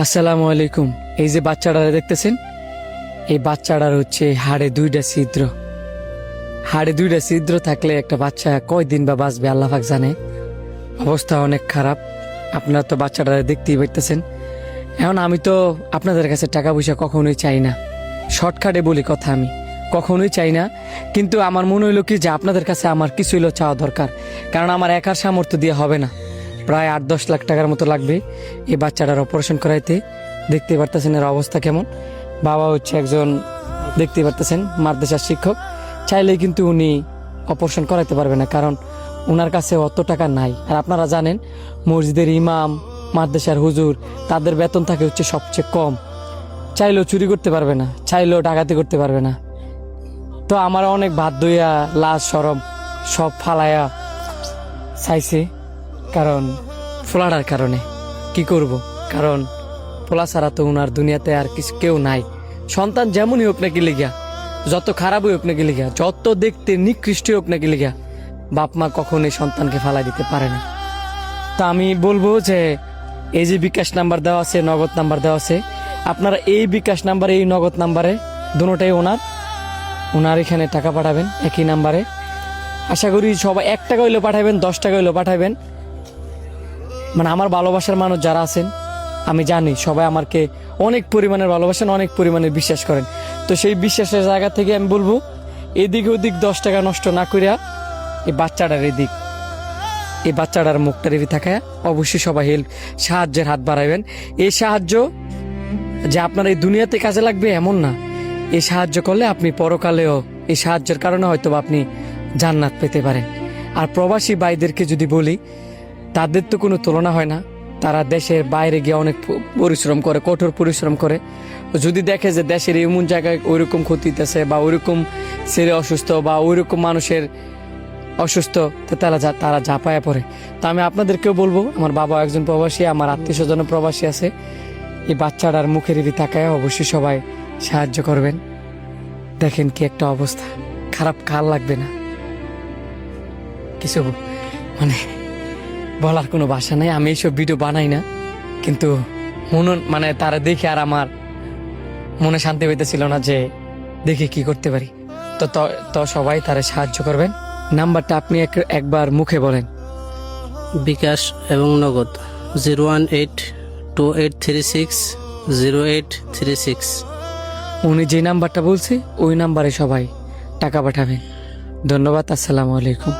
আসসালামু আলাইকুম। এই যে বাচ্চাটা দেখতেছেন, এই বাচ্চাটার হচ্ছে হাড়ে 2টা ছিদ্র। হাড়ে 2টা ছিদ্র থাকলে একটা বাচ্চা কয়দিন বা বাঁচবে আল্লাহ পাক জানে। অবস্থা অনেক খারাপ। আপনারা তো বাচ্চাটা দেখতেই পাইতেছেন। এখন আমি তো আপনাদের কাছে টাকা পয়সা কখনোই চাই না, শর্টকাটে বলি কথা, আমি কখনোই চাই না। কিন্তু আমার মনে হইলো কি যে আপনাদের কাছে আমার কিছু হইলেও চাওয়া দরকার, কারণ আমার একার সামর্থ্য দিয়ে হবে না। প্রায় 8-10 লাখ টাকার মতো লাগবে এই বাচ্চাটার অপারেশন করাইতে। দেখতে পারতেছেন এর অবস্থা কেমন। বাবা হচ্ছে একজন, দেখতে পারতেছেন, মাদ্রাসার শিক্ষক। চাইলেই কিন্তু উনি অপারেশন করাইতে পারবে না, কারণ ওনার কাছে অত টাকা নাই। আর আপনারা জানেন মসজিদের ইমাম, মাদ্রাসার হুজুর, তাদের বেতন থাকে হচ্ছে সবচেয়ে কম। চাইলেও চুরি করতে পারবে না, চাইলেও ডাকাতি করতে পারবে না। তো আমার অনেক বাধ্য হইয়া লাজ শরম সব ফালাইয়া চাইছে, কারণ ফোলাটার কারণে। কি করব, কারণ ফোলা ছাড়া তো ওনার দুনিয়াতে আর কিছু কেউ নাই। সন্তান যেমনই হোক নাকি লিগা, যত খারাপই হোক নাকি লিগা, যত দেখতে নিকৃষ্ট হোক নাকি লিগা, বাপ মা কখনোই সন্তানকে ফালাই দিতে পারে না। তা আমি বলবো যে এই যে বিকাশ নাম্বার দেওয়া আছে, নগদ নাম্বার দেওয়া আছে, আপনারা এই বিকাশ নাম্বারে, এই নগদ নাম্বারে, দুটোটাই ওনার এখানে টাকা পাঠাবেন একই নাম্বারে। আশা করি সবাই 1 টাকা হইলেও পাঠাবেন, 10 টাকা হইলেও পাঠাবেন। মানে আমার ভালোবাসার মানুষ যারা আছেন, আমি জানি সবাই আমাকে অনেক পরিমাণের ভালোবাসেন, অনেক পরিমাণের বিশ্বাস করেন। তো সেই বিশ্বাসের জায়গা থেকে আমি বলবো, এদিক ওদিক 10 টাকা নষ্ট না করিয়া এই বাচ্চাটার এই বাচ্চাটার মুখটা রেবি থাকায় অবশ্যই সবাই সাহায্যের হাত বাড়াইবেন। এই সাহায্য যে আপনার এই দুনিয়াতে কাজে লাগবে এমন না, এই সাহায্য করলে আপনি পরকালেও এই সাহায্যের কারণে হয়তো আপনি জান্নাত পেতে পারেন। আর প্রবাসী ভাইদেরকে যদি বলি, তাদের তো কোনো তুলনা হয় না। তারা দেশের বাইরে গিয়ে অনেক পরিশ্রম করে, কঠোর পরিশ্রম করে। যদি দেখে যে দেশের এমন জায়গায় ওইরকম ক্ষতিতেছে, বা ওইরকম ছেলে অসুস্থ, বা ওইরকম মানুষের অসুস্থ, তো তারা ঝাঁপায়া পড়ে। তো আমি আপনাদেরকেও বলবো, আমার বাবা একজন প্রবাসী, আমার আত্মীয় স্বজন প্রবাসী আছে, এই বাচ্চাটার মুখের দিকে তাকায় অবশ্যই সবাই সাহায্য করবেন। দেখেন কি একটা অবস্থা, খারাপ কাল লাগবে না কিছু, মানে বলার কোনো ভাষা নাই। আমি এইসব ভিডিও বানাই না, কিন্তু মানে তারা দেখে আর আমার মনে শান্তি পাইতেছিল না যে দেখে কি করতে পারি। তো সবাই তারা সাহায্য করবেন। নাম্বারটা আপনি একবার মুখে বলেন। বিকাশ এবং নগদ 01828360836। উনি যে নাম্বারটা বলছে ওই নাম্বারে সবাই টাকা পাঠাবেন। ধন্যবাদ। আসসালামু আলাইকুম।